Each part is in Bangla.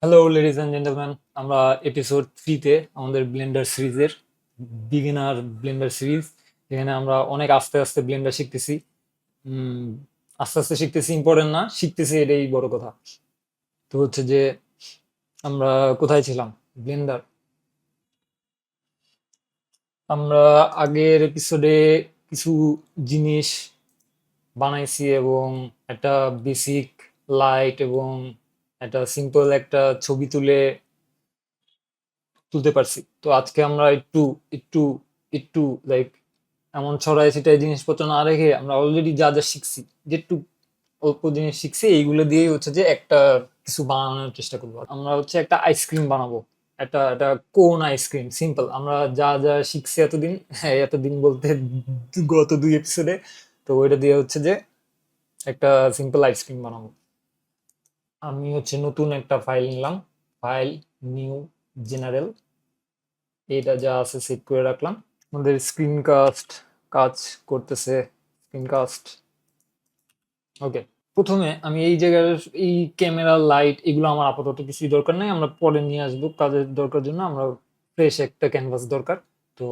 হ্যালো লেডিজ অ্যান্ড জেন্টলম্যান, আমরা এপিসোড 3-তে আমাদের ব্লেন্ডার সিরিজের বিগিনার ব্লেন্ডার সিরিজ, যেখানে আমরা অনেক আস্তে আস্তে ব্লেন্ডার শিখতেছি। উম, আস্তে আস্তে শিখতেছি ইম্পর্টেন্ট না, শিখতেছি এটাই বড় কথা। তো হচ্ছে যে আমরা কোথায় ছিলাম? ব্লেন্ডার। আমরা আগের এপিসোডে কিছু জিনিস বানাইছি এবং একটা বেসিক লাইট এবং একটা সিম্পল একটা ছবি তুলতে পারছি। তো আজকে আমরা একটু একটু একটু লাইক এমন ছড়াই ছিটাই জিনিসপত্র না রেখে আমরা অলরেডি যা যা শিখছি, যেটু অল্প জিনিস শিখছি, এইগুলো দিয়েই হচ্ছে যে একটা কিছু বানানোর চেষ্টা করবো। আমরা হচ্ছে একটা আইসক্রিম বানাবো, একটা একটা কোন আইসক্রিম, সিম্পল। আমরা যা যা শিখছি এতদিন, হ্যাঁ এতদিন বলতে গত 2 এপিসোডে, তো ওইটা দিয়ে হচ্ছে যে একটা সিম্পল আইসক্রিম বানাবো। আমি হচ্ছে নতুন একটা ফাইল নিলাম, ফাইল, নিউ, জেনারেল, এটা যা আছে সেভ করে রাখলাম। আমাদের স্ক্রিনকাস্ট কাজ করতেছে, স্ক্রিনকাস্ট। ওকে, প্রথমে আমি এই জায়গার এই ক্যামেরা লাইট এগুলো আমার আপাতত কিছুই দরকার নাই, আমরা পরে নিয়ে আসবো কাজের দরকার জন্য। আমরা ফ্রেশ একটা ক্যানভাস দরকার। তো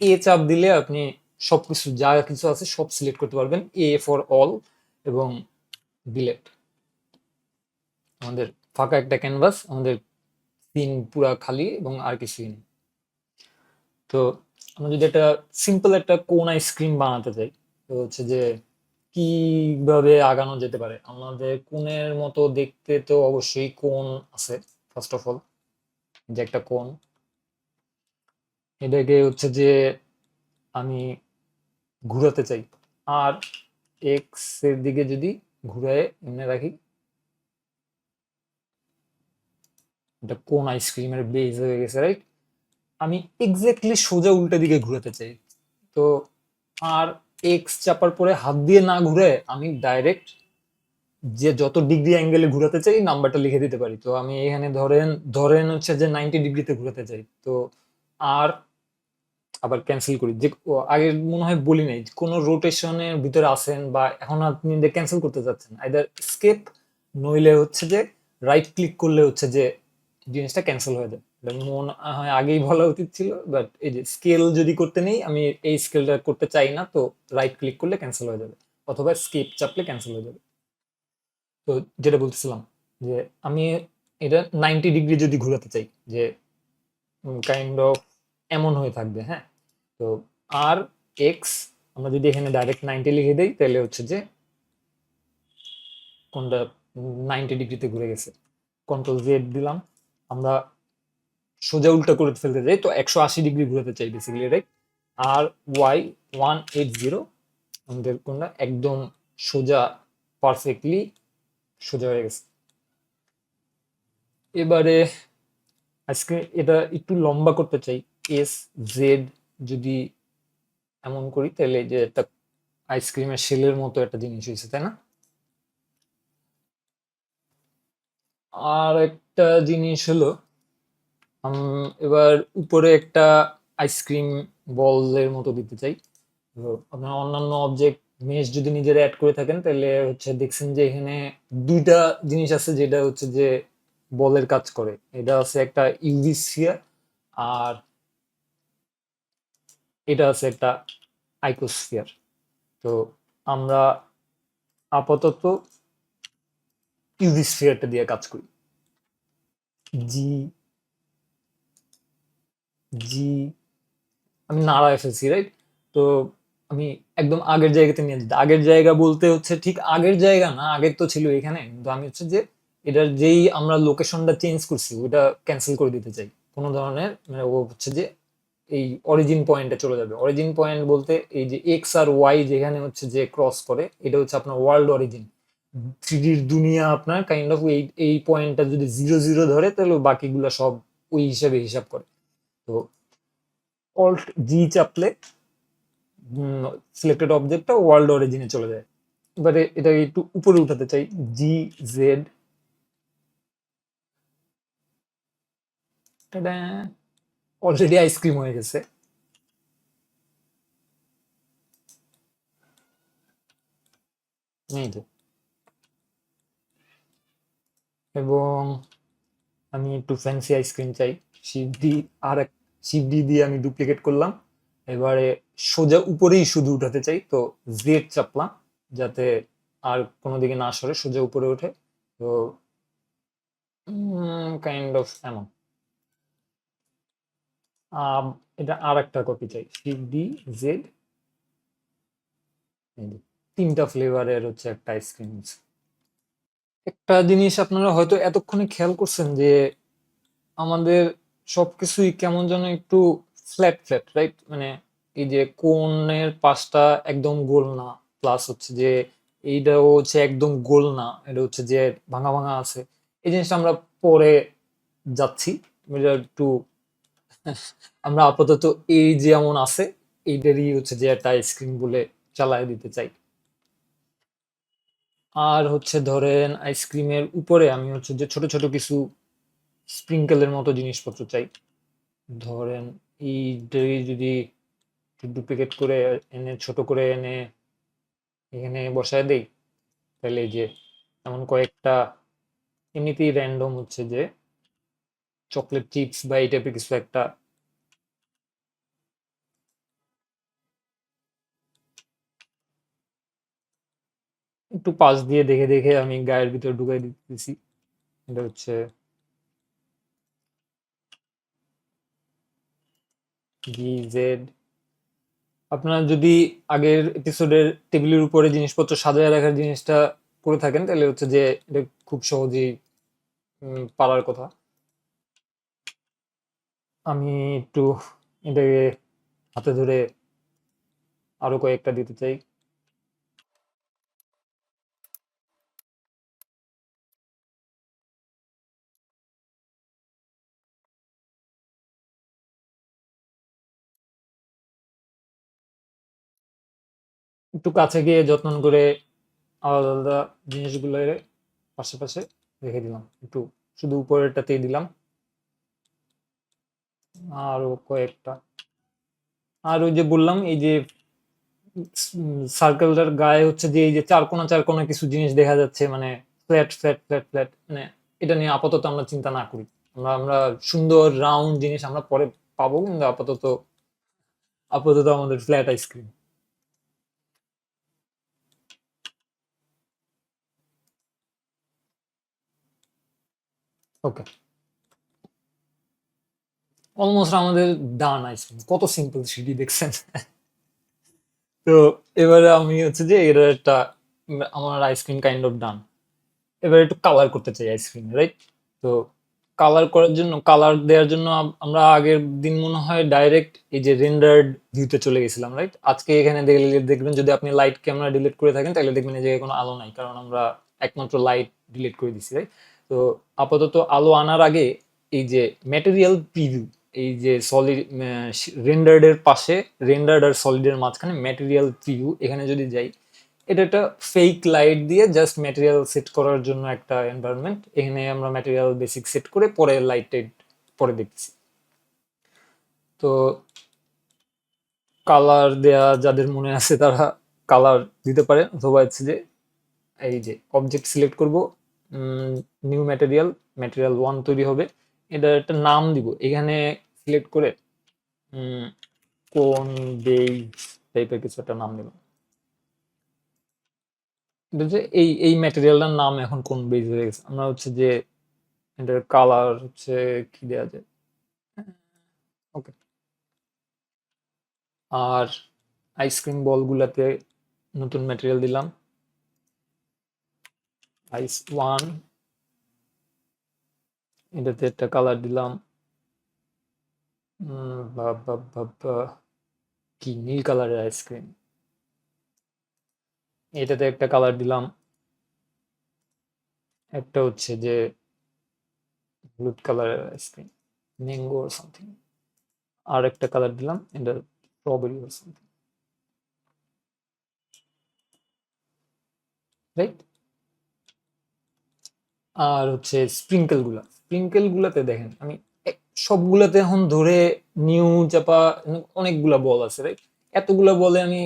এ চাপ দিলে আপনি সবকিছু যা কিছু আছে সব সিলেক্ট করতে পারবেন, এ ফর অল, এবং ডিলেট। আমাদের ফাঁকা একটা ক্যানভাস, আমাদের সিন পুরা খালি এবং আর কিছুই নেই। তো আমরা যদি একটা সিম্পল একটা কোন আইসক্রিম বানাতে চাই, তো হচ্ছে যে কিভাবে আগানো যেতে পারে? আমাদের কোনের মতো দেখতে তো অবশ্যই কোন আছে। ফার্স্ট অফ অল, যে একটা কোন, এটাকে হচ্ছে যে আমি ঘুরাতে চাই। আর এক্স এর দিকে যদি ঘুরায় এমনি রাখি, এটা কোন আইসক্রিমের বেজ হয়ে গেছে, রাইট? আমি এক্স্যাক্টলি সোজা উল্টা দিকে ঘুরাতে চাই। তো আর এক্স চাপার পরে হাত দিয়ে না ঘুরে আমি ডাইরেক্ট যে যত ডিগ্রি অ্যাঙ্গেলে ঘুরাতে চাই নাম্বারটা লিখে দিতে পারি। তো আমি এখানে ধরেন ধরেন হচ্ছে যে 90 ডিগ্রিতে ঘুরাতে চাই। তো আর আবার ক্যান্সেল করি, যে আগে মনে হয় বলি নাই, কোনো রোটেশনের ভিতরে আছেন বা এখন আপনি ক্যান্সেল করতে চাচ্ছেন, আইদার স্কেপ নইলে হচ্ছে যে রাইট ক্লিক করলে হচ্ছে যে জিনিসটা ক্যান্সেল হয়ে যায়। এটা মনে হয় আগেই বলা উচিত ছিল, বাট এই যে স্কেল যদি করতে নেই, আমি এই স্কেলটা করতে চাই না, তো রাইট ক্লিক করলে ক্যান্সেল হয়ে যাবে, অথবা স্কেপ চাপলে ক্যান্সেল হয়ে যাবে। তো যেটা বলতেছিলাম, যে আমি এটা 90 ডিগ্রি যদি ঘোরাতে চাই, যে কাইন্ড অফ এমন হয়ে থাকবে, হ্যাঁ। তো আর এক্স আমরা যদি এখানে ডাইরেক্ট 90 লিখে দেই, তাহলে হচ্ছে যে কোনটা 90 ডিগ্রিতে ঘুরে গেছে। কন্ট্রোল জেড দিলাম, আমরা সোজা উল্টা করে ফেলতে চাই, তো 180 ডিগ্রি ঘুরাতে চাই বেসিক্যালি, রাইট? আর ওয়াই 180, আমাদের কোনটা একদম সোজা, পারফেক্টলি সোজা হয়ে গেছে। এবারে আজকে এটা একটু লম্বা করতে চাই, এস জেড যদি এমন করি, তাহলে যে একটা আইসক্রিমের শেলের মতো একটা জিনিস হয়েছে, তাই না? আর একটা জিনিস হলো, এবার উপরে একটা আইসক্রিম বলের মতো দিতে চাই। তো আপনার অন্যান্য অবজেক্ট মেশ যদি নিজেরা অ্যাড করে থাকেন, তাহলে হচ্ছে দেখছেন যে এখানে দুইটা জিনিস আছে যেটা হচ্ছে যে বলের কাজ করে। এটা আছে একটা ইউভি স্ফিয়ার, আর এটা আছে একটা আইকোস্ফিয়ার। তো আমরা আপাতত ইউভি স্ফিয়ারটা দিয়ে কাজ করি। জি, জি, আমি নাড়ায় ফেলছি, রাইট? তো আমি একদম আগের জায়গাতে নিয়ে যেতে, আগের জায়গা বলতে হচ্ছে ঠিক আগের জায়গা না, আগের তো ছিল এখানে, কিন্তু আমি হচ্ছে যে এটার যেই আমরা লোকেশনটা চেঞ্জ করছি ওটা ক্যান্সেল করে দিতে চাই। কোনো ধরনের মানে ও হচ্ছে যে এই অরিজিন পয়েন্টে চলে যাবে। অরিজিন পয়েন্ট বলতে এই যে এক্স আর ওয়াই যেখানে হচ্ছে যে ক্রস করে, এটা হচ্ছে আপনার ওয়ার্ল্ড অরিজিন। থ্রিডির দুনিয়া আপনার কাইন্ড অফ এই এই পয়েন্টটা যদি 0 0 ধরে, তাহলে বাকিগুলো সব ওই হিসাবে হিসাব করে। তো অল্ট জি চাপলে সিলেক্টেড অবজেক্টটা ওয়ার্ল্ড অরিজিনে চলে যায়। এবারে এটাকে একটু উপরে উঠাতে চাই, জি জেড, অলরেডি আইসক্রিম হয়ে গেছে। এই তো। এবং আমি একটু ফ্যান্সি আইসক্রিম চাই। শিফট ডি, আর এক শিফট ডি দিয়ে আমি ডুপ্লিকেট করলাম। এবারে সোজা উপরেই শুধু উঠাতে চাই, তো জেড চাপলাম যাতে আর কোনো দিকে না সরে, সোজা উপরে ওঠে। তো কাইন্ড অফ এমন। এটা আর একটা কপি চাই, শিফট ডি, জেড, তিনটা ফ্লেভারের হচ্ছে একটা আইসক্রিম। একটা জিনিস আপনারা হয়তো এতক্ষণে খেয়াল করছেন যে আমাদের সবকিছুই কেমন যেন একটু ফ্ল্যাট ফ্ল্যাট, রাইট? মানে এই যে কোণের পাশটা একদম গোল না, প্লাস হচ্ছে যে এইটাও হচ্ছে একদম গোল না, এটা হচ্ছে যে ভাঙা ভাঙা আছে। এই জিনিসটা আমরা পরে যাচ্ছি, এটা একটু আমরা আপাতত এই যেমন আছে এইটারই হচ্ছে যে একটা আইসক্রিম বলে চালায় দিতে চাই। আর হচ্ছে ধরেন আইসক্রিমের উপরে আমি হচ্ছে যে ছোট ছোট কিছু স্প্রিঙ্কেলের মতো জিনিসপত্র চাই। ধরেন এইটাই যদি ডুপ্লিকেট করে এনে ছোট করে এনে এখানে বসায় দেই, তাহলে এই যে এমন কয়েকটা এমনিতেই র্যান্ডম হচ্ছে যে চকলেট চিপস বা এই টাইপের কিছু একটা একটু পাশ দিয়ে দেখে দেখে আমি গায়ের ভিতরে ঢুকাই দিতেছি। এটা হচ্ছে জেড। আপনারা যদি আগের এপিসোডের টেবিলের উপরে জিনিসপত্র সাজায় রাখার জিনিসটা করে থাকেন, তাহলে হচ্ছে যে এটা খুব সহজেই পারার কথা। আমি একটু এটাকে হাতে ধরে আরো কয়েকটা দিতে চাই। একটু কাছে গিয়ে যত্ন করে আলাদা আলাদা জিনিসগুলো পাশে পাশে রেখে দিলাম, একটু শুধু উপরেরটাতেই দিলাম। আরো কয়েকটা। আর ওই যে বললাম এই যে সার্কেলটার গায়ে হচ্ছে যে এই যে চার কোণা কিছু জিনিস দেখা যাচ্ছে, মানে ফ্ল্যাট ফ্ল্যাট ফ্ল্যাট ফ্ল্যাট, মানে এটা নিয়ে আপাতত আমরা চিন্তা না করি। আমরা আমরা সুন্দর রাউন্ড জিনিস আমরা পরে পাবো, কিন্তু আপাতত আপাতত আমাদের ফ্ল্যাট আইসক্রিম। ওকে, অলমোস্ট আমাদের ডান আইসক্রিম, কত সিম্পল সিডি দেখছেন। তো এবারে আমি হচ্ছে যে এর একটা আমার আইসক্রিম কাইন্ড অফ ডান। এবার একটু কালার করতে চাই আইসক্রিম, রাইট? তো কালার করার জন্য, কালার দেওয়ার জন্য আমরা আগের দিন মনে হয় ডাইরেক্ট এই যে রেন্ডার্ড ভিউতে চলে গেছিলাম, রাইট? আজকে এখানে দেখবেন যদি আপনি লাইট ক্যামেরা ডিলিট করে থাকেন, তাহলে দেখবেন এই জায়গায় কোনো আলো নাই, কারণ আমরা একমাত্র লাইট ডিলিট করে দিছি, রাইট? তো আপাতত আলো আনার আগে এই যে ম্যাটেরিয়াল প্রিভিউ, এই যে সলিড রেন্ডার্ড এর পাশে, রেন্ডার্ড আর সলিডের মাঝখানে ম্যাটেরিয়াল প্রিভিউ, এখানে যদি যাই, এটা একটা ফেক লাইট দিয়ে জাস্ট ম্যাটেরিয়াল সেট করার জন্য একটা এনভায়রনমেন্ট। এখানে আমরা ম্যাটেরিয়াল বেসিক সেট করে পরে লাইট টাইট পরে দেখছি। তো কালার দেয়া যাদের মনে আছে তারা কালার দিতে পারে, অথবা হচ্ছে যে এই যে অবজেক্ট সিলেক্ট করব, নিউ ম্যাটেরিয়াল, ম্যাটেরিয়াল 1 তৈরি হবে, এটা একটা নাম দিব এখানে সিলেক্ট করে, কোন বেজ টাইপের কিছু একটা নাম দিব। এটা হচ্ছে এই ম্যাটেরিয়ালটার নাম এখন কোন বেজ হয়ে গেছে। আমরা হচ্ছে যে এটার কালার হচ্ছে কি দেয়া যায়, ওকে। আর আইসক্রিম বল গুলাতে নতুন ম্যাটেরিয়াল দিলাম, আইস ওয়ান, এটাতে একটা কালার দিলাম, কি নীল কালারের আইসক্রিম। এটাতে একটা কালার দিলাম, একটা হচ্ছে যে হলুদ কালারের আইসক্রিম, ম্যাঙ্গো আর সামথিং। আর একটা কালার দিলাম, এটা স্ট্রবেরি আর সামথিং, রাইট? আর হচ্ছে স্প্রিঙ্কেল গুলাতে দেখেন আমি সবগুলাতে এখন ধরে নিউ চাপা অনেকগুলা বল আছে, রাইট? এতগুলা বলে আমি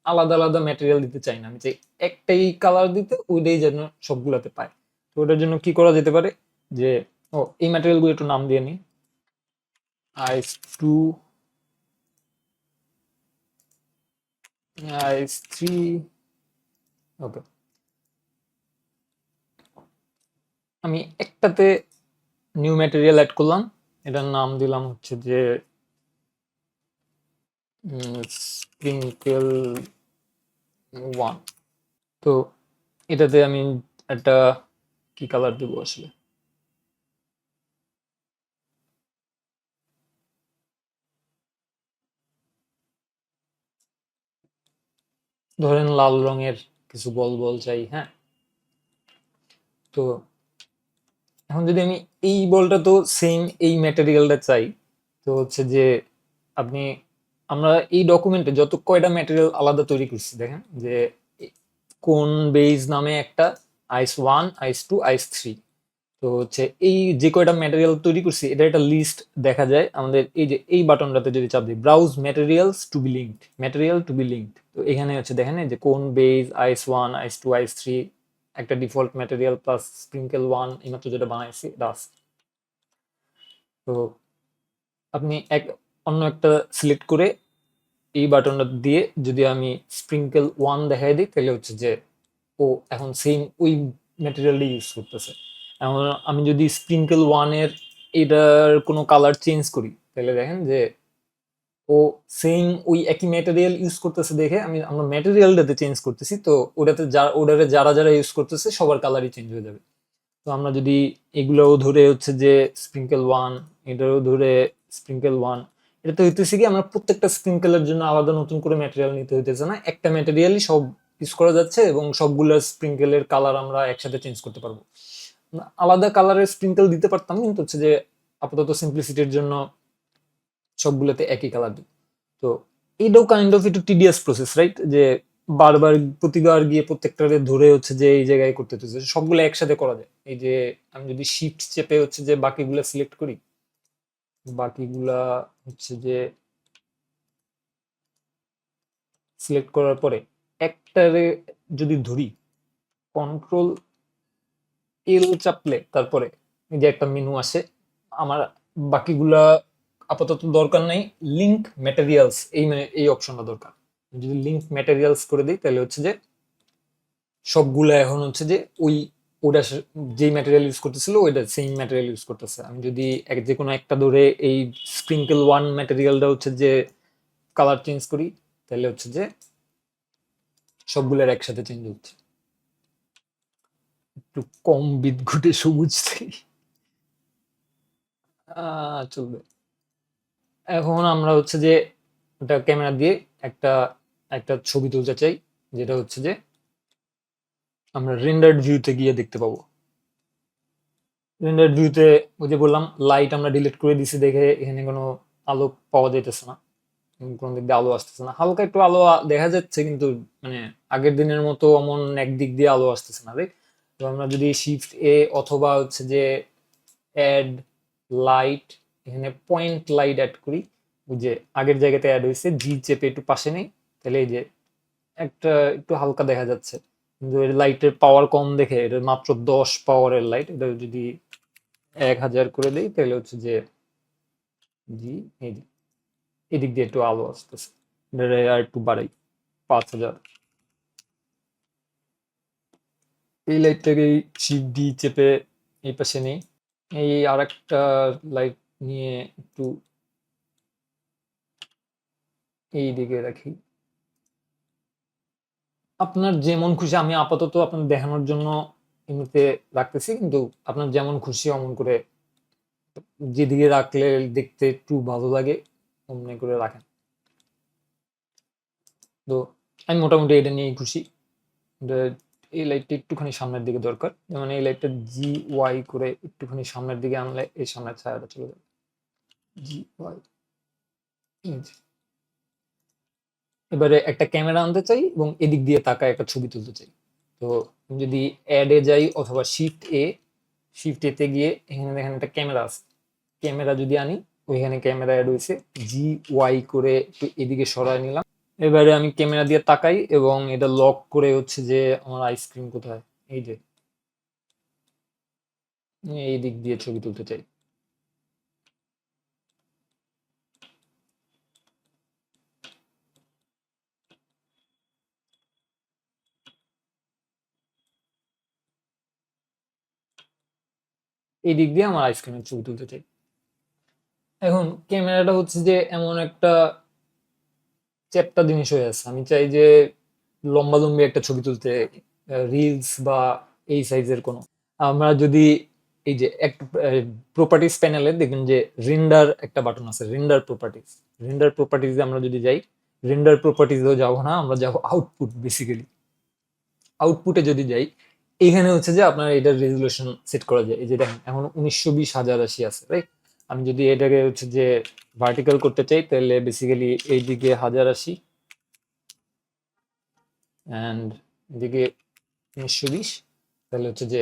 আলাদা আলাদা ম্যাটেরিয়াল দিতে চাই না, আমি চাই একটাই কালার দিতে, ওইটাই যেন সবগুলাতে পায়। তো ওটার জন্য কি করা যেতে পারে, যে ও এই ম্যাটেরিয়ালগুলো একটু নাম দিয়ে নিই। আইস টু, আইস থ্রি, ওকে। আমি একটাতে নিউ ম্যাটেরিয়াল অ্যাড করলাম, এটার নাম দিলাম হচ্ছে যে স্প্রিঙ্কেল ওয়ান। তো এটাতে আমি একটা কি কালার দিব আসলে, ধরেন লাল রঙের কিছু বল বল চাই, হ্যাঁ। তো এখন যদি আমি এই বলটা তো সেম এই ম্যাটেরিয়ালটা চাই, তো হচ্ছে যে আপনি, আমরা এই ডকুমেন্টে যত কয়টা ম্যাটেরিয়াল আলাদা তৈরি করছি দেখেন যে কোন বেজ নামে একটা, আইস one, ice two, ice three. তো হচ্ছে এই যে কয়টা ম্যাটেরিয়াল তৈরি করছি এটা একটা লিস্ট দেখা যায় আমাদের এই যে এই বাটনটাতে যদি চাপ দিই, browse materials to be linked, material to be linked. তো এখানে হচ্ছে দেখেন যে কোন base, ice one, ice two, ice three, একটা default material plus sprinkle one এইমাত্র যেটা বানাইছি এটা আছে। তো আপনি অন্য একটা সিলেক্ট করে এই বাটনটা দিয়ে যদি আমি স্প্রিঙ্কেল ওয়ান দেখাই দিই তাহলে হচ্ছে যে ও এখন সেম ওই ম্যাটেরিয়ালটা ইউজ করতেছে। এখন আমি যদি স্প্রিঙ্কেল ওয়ানের এটার কোনো কালার চেঞ্জ করি তাহলে দেখেন যে ও সেম ওই একই ম্যাটেরিয়াল ইউজ করতেছে দেখে আমরা ম্যাটেরিয়ালটাতে চেঞ্জ করতেছি, তো ওটাতে ওটাতে যারা যারা ইউজ করতেছে সবার কালারই চেঞ্জ হয়ে যাবে। তো আমরা যদি এগুলোও ধরে হচ্ছে যে স্প্রিঙ্কেল ওয়ান, এটাও ধরে স্প্রিঙ্কেল ওয়ান, এটাতে হইতেছে কি আমরা প্রত্যেকটা স্প্রিঙ্কেলের জন্য আলাদা নতুন করে ম্যাটেরিয়াল নিতে হইতেছে না, একটা ম্যাটেরিয়ালই সব ইউজ করা যাচ্ছে এবং সবগুলো স্প্রিঙ্কেলের কালার আমরা একসাথে চেঞ্জ করতে পারবো। আলাদা কালারের স্প্রিঙ্কেল দিতে পারতাম কিন্তু হচ্ছে যে আপাতত সিম্পলিসিটির জন্য সবগুলোতে একই কালার দিই। তো এইটাও কাইন্ড অফ একটু টিডিয়াস প্রসেস, রাইট? যে বারবার প্রতিবার গিয়ে প্রত্যেকটারে ধরে হচ্ছে যে এই জায়গায় করতে হচ্ছে, সবগুলো একসাথে করা যায়। এই যে আমি যদি শিফট চেপে হচ্ছে যে বাকিগুলা সিলেক্ট করি, বাকিগুলা হচ্ছে যে সিলেক্ট করার পরে একটারে যদি ধরি, কন্ট্রোল এল চাপলে তারপরে এই যে একটা মেনু আসে, আমার বাকিগুলা আপাতত দরকার নাই, লিঙ্ক ম্যাটেরিয়ালস এই অপশনটা দরকার। যদি লিঙ্ক ম্যাটেরিয়ালস করে দিই তাহলে হচ্ছে যে সবগুলা এখন হচ্ছে যে ওই ওটা যেই ম্যাটেরিয়াল ইউজ করতেছিল ওইটা সেম ম্যাটেরিয়াল ইউজ করতেছে। আমি যদি যে কোনো একটা ধরে এই স্প্রিঙ্কেল ওয়ান ম্যাটেরিয়ালটা হচ্ছে যে কালার চেঞ্জ করি তাহলে হচ্ছে যে সবগুলোর একসাথে চেঞ্জ হচ্ছে। একটু কম বিদ্যুটে সবুজ চলবে। এখন আমরা হচ্ছে যে ওটা ক্যামেরা দিয়ে একটা একটা ছবি তুলতে চাই, যেটা হচ্ছে যে আমরা রেন্ডার্ড ভিউতে গিয়ে দেখতে পাবো। রেন্ডার্ড ভিউতে ওই যে বললাম লাইট আমরা ডিলিট করে দিছি দেখে এখানে কোনো আলো পাওয়া যাইতেছে না, কোনো দিক দিয়ে আলো আসতেছে না, হালকা একটু আলো দেখা যাচ্ছে কিন্তু মানে আগের দিনের মতো এমন একদিক দিয়ে আলো আসতেছে না, রাইট? তো আমরা যদি শিফট এ অথবা হচ্ছে যে অ্যাড লাইট, এখানে পয়েন্ট লাইট অ্যাড করি, ওই যে আগের জায়গাতে অ্যাড হয়েছে, জি চেপে একটু পাশে নেই তাহলে এই যে একটা একটু হালকা দেখা যাচ্ছে, কিন্তু এর লাইটের পাওয়ার কম দেখে এটা মাত্র 10 পাওয়ারের লাইট, এটা যদি 1000 করে দেই তাহলে হচ্ছে যে জি এই যে এদিক দিয়ে একটু আলো আসতেছে, এটা আর একটু বাড়াই 5000। এই লাইটটাকে শিফট ডি চেপে এই পাশে নেই, এই আর একটা লাইট নিয়ে একটু এই দিকে রাখি। আপনার যেমন খুশি, আমি আপাতত আপনার দেখানোর জন্য এমনিতে রাখতেছি, কিন্তু আপনার যেমন খুশি অমন করে যেদিকে রাখলে দেখতে একটু ভালো লাগে অমনি করে রাখেন। তো আমি মোটামুটি এটা নিয়েই খুশি। এই লাইটটা একটুখানি সামনের দিকে দরকার, যেমন এই লাইটটা জি ওয়াই করে একটুখানি সামনের দিকে আনলে এই সামনের ছায়াটা চলে যাবে। জি ওয়াই, এবারে একটা ক্যামেরা আনতে চাই এবং এদিক দিয়ে তাকায় একটা ছবি তুলতে চাই। তো আমি যদি অ্যাডে যাই অথবা শিফট এতে গিয়ে এখানে দেখেন একটা ক্যামেরা আছে, ক্যামেরা যদি আনি ওইখানে ক্যামেরা অ্যাড হয়েছে, জি ওয়াই করে একটু এদিকে সরায় নিলাম। এবারে আমি ক্যামেরা দিয়ে তাকাই এবং এটা লক করে হচ্ছে যে আমার আইসক্রিম কোথায়, এই যে এই দিক দিয়ে ছবি তুলতে চাই। এই দিক দিয়ে আমার আইসক্রিমের ছবি তুলতে চাই। এখন ক্যামেরাটা হচ্ছে যে এমন একটা চ্যাপ্টা জিনিস হয়ে আছে, আমি চাই যে লম্বালম্বি একটা ছবি তুলতে, রিলস বা এই সাইজের কোনো। আমরা যদি এই যে একটা প্রপার্টিস প্যানেলে দেখবেন যে রেন্ডার একটা বাটন আছে, রেন্ডার প্রপার্টিস আমরা যদি যাই, রেন্ডার প্রপার্টিসেও যাবো না, আমরা যাবো আউটপুট। বেসিক্যালি আউটপুটে যদি যাই, এখানে হচ্ছে যে আপনার এটার রেজুলেশন সেট করা যায়। এই যে দেখেন এখন 1920 1080 আছে, রাইট? আমি যদি এটাকে হচ্ছে যে ভার্টিক্যাল করতে চাই, তাহলে বেসিক্যালি এইদিকে 1080 অ্যান্ড এদিকে 1920, তাহলে হচ্ছে যে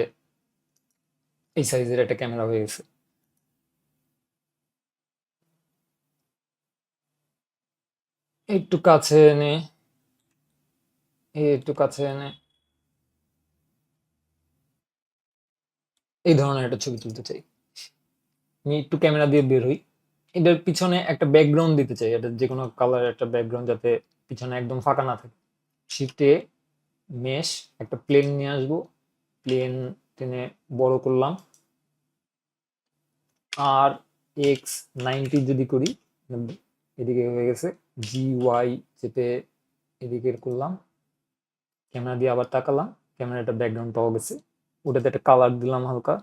এই সাইজের একটা ক্যামেরা হয়ে গেছে। একটু কাছে এনে, একটু কাছে এনে এই ধরনের একটা ছবি তুলতে চাই। আমি একটু ক্যামেরা দিয়ে বের হই, এটার পিছনে একটা ব্যাকগ্রাউন্ড দিতে চাই, এটা যে কোনো কালারের একটা ব্যাকগ্রাউন্ড, যাতে পিছনে একদম ফাঁকা না থাকে। শিফটে মেশ একটা প্লেন নিয়ে আসবো, প্লেন টেনে বড় করলাম, আর X90 যদি করি, এদিকে হয়ে গেছে, GY চেপে এদিকে করলাম, ক্যামেরা দিয়ে আবার তাকালাম, ক্যামেরাটা ব্যাকগ্রাউন্ড পাওয়া গেছে, ওটাতে একটা কালার দিলাম হালকা,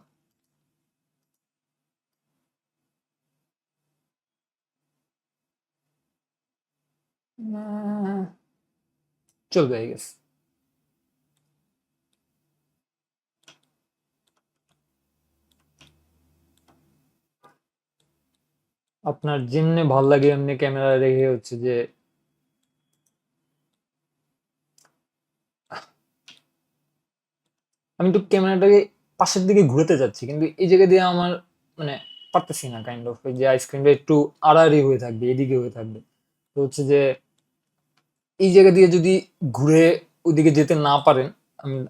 চলবে, হয়ে গেছে। আপনার যেমনি ভাল লাগে এমনি ক্যামেরা রেখে হচ্ছে যে আমি একটু ক্যামেরাটাকে পাশের দিকে ঘুরাতে যাচ্ছি, কিন্তু এই জায়গা দিয়ে আমার মানে পারতেছি না, কাইন্ড অফ যে আইসক্রিমটা একটু আড়াআড়ি হয়ে থাকবে, এদিকে হয়ে থাকবে। তো হচ্ছে যে এই জায়গা দিয়ে যদি ঘুরে ওইদিকে যেতে না পারেন,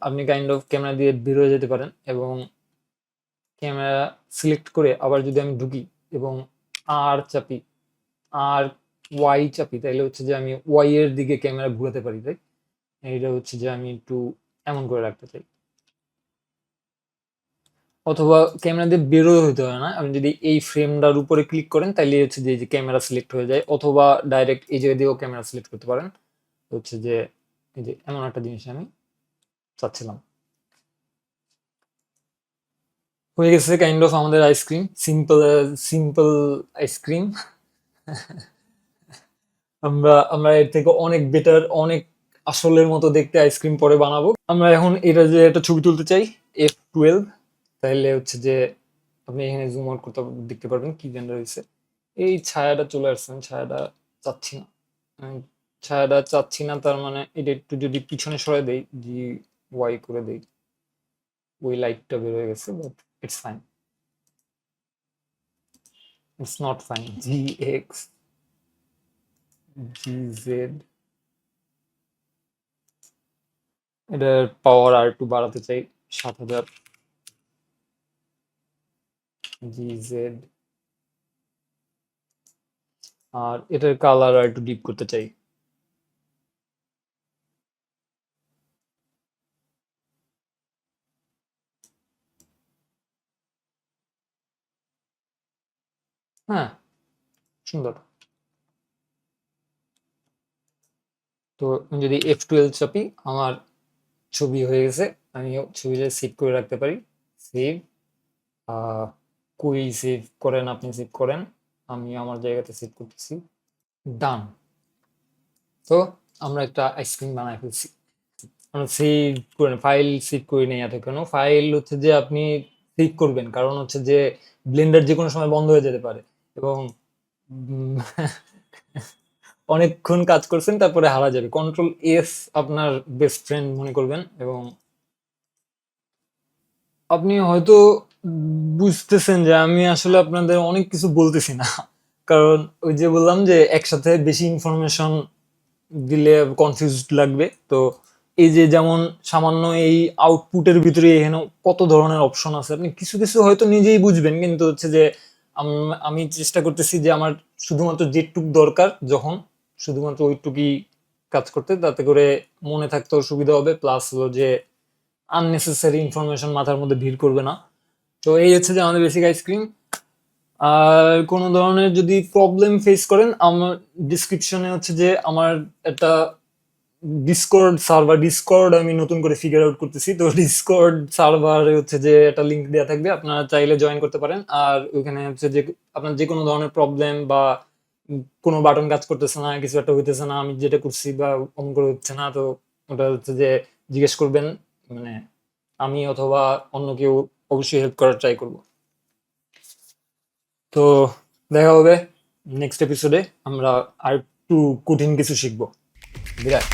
আপনি কাইন্ড অফ ক্যামেরা দিয়ে বের হয়ে যেতে পারেন, এবং ক্যামেরা সিলেক্ট করে আবার যদি আমি ঢুকি এবং আর চাপি, আর ওয়াই চাপি, তাইলে হচ্ছে যে আমি ওয়াই এর দিকে ক্যামেরা ঘুরাতে পারি, তাই এইটা হচ্ছে যে আমি একটু এমন করে রাখতে চাই। অথবা ক্যামেরা দিয়ে বেরো হইতে হয় না, আপনি যদি এই ফ্রেমটার উপরে ক্লিক করেন তাইলে হচ্ছে যে এই যে ক্যামেরা সিলেক্ট হয়ে যায়, অথবা ডাইরেক্ট এই জায়গা দিয়েও ক্যামেরা সিলেক্ট করতে পারেন। হচ্ছে যে এই যে এমন একটা জিনিস আমি চাচ্ছিলাম। হয়ে গেছে কাইন্ড অফ আমাদের আইসক্রিম, সিম্পল সিম্পল আইসক্রিম। আমরা আমরা এর থেকে অনেক বেটার, অনেক আসলের মতো দেখতে আইসক্রিম পরে বানাবো। আমরা এখন এটা যে একটা ছবি তুলতে চাই, F12, তাহলে হচ্ছে যে আপনি এখানে জুম আউট করতে দেখতে পারবেন কি জেন্ডার হয়েছে। এই ছায়াটা চলে আসছে, আমি ছায়াটা চাচ্ছি না, আমি ছায়াটা চাচ্ছি না, তার মানে এটা একটু যদি পিছনে সরে দেই, GY করে দেই, ওই লাইটটা বের হয়ে গেছে, but it's fine, it's not fine. GX GZ, এটার পাওয়ার আর একটু বাড়াতে চাই, 7000। GZ, আর এটার কালার আর একটু ডিপ করতে চাই। হ্যাঁ, সুন্দর। তো আমি যদি F12 চাপি, আমার ছবি হয়ে গেছে, আমি ছবিটা সেভ করে রাখতে পারি। সেভ, কই সেভ করেন আপনি, সেভ করেন, আমি আমার জায়গাতে সেভ করতেছি, ডান। তো আমরা একটা আইসক্রিম বানাই ফেলছি। আমরা সেভ করে, ফাইল সেভ করে নেই এত কেন, ফাইল হচ্ছে যে আপনি সেভ করবেন কারণ হচ্ছে যে ব্লেন্ডার যে কোনো সময় বন্ধ হয়ে যেতে পারে, এবং উম, অনেকক্ষণ কাজ করছেন তারপরে হারা যাবে। Ctrl+S আপনার বেস্ট ফ্রেন্ড মনে করবেন, এবং আপনি হয়তো বুঝতেছেন যে আমি আসলে আপনাদের অনেক কিছু বলতেছি না, কারণ ওই যে বললাম যে একসাথে বেশি ইনফরমেশন দিলে কনফিউজড লাগবে। তো এই যে যেমন সামান্য এই আউটপুটের ভিতরে এখানে কত ধরনের অপশন আছে, আপনি কিছু কিছু হয়তো নিজেই বুঝবেন, কিন্তু হচ্ছে যে আমি চেষ্টা করতেছি যে আমার শুধুমাত্র যেটুক দরকার যখন শুধুমাত্র ওইটুকুই কাজ করতে, তাতে করে মনে থাকতেও সুবিধা হবে, প্লাস হলো যে আননেসেসারি ইনফরমেশন মাথার মধ্যে ভিড় করবে না। তো এই হচ্ছে যে আমাদের বেসিক আইসক্রিম। আর কোনো ধরনের যদি প্রবলেম ফেস করেন, আমার ডিসক্রিপশনে হচ্ছে যে আমার একটা ডিসকর্ড আমি নতুন করে ফিগার আউট করতেছি, তো ডিসকর্ড সার্ভারে হচ্ছে যে একটা লিংক দেওয়া থাকবে, আপনারা চাইলে জয়েন করতে পারেন। আর ওইখানে হচ্ছে যে আপনার যে কোনো ধরনের প্রবলেম বা কোনো বাটন কাজ করতেছে না, কিছু একটা হইতেছে না, আমি যেটা করছি বা অমন করে হচ্ছে না, তো ওটা হচ্ছে যে জিজ্ঞেস করবেন, মানে আমি অথবা অন্য কেউ অবশ্যই হেল্প করার ট্রাই করব। তো দেখা হবে নেক্সট এপিসোডে, আমরা আর একটু কঠিন কিছু শিখবো। বিদায়।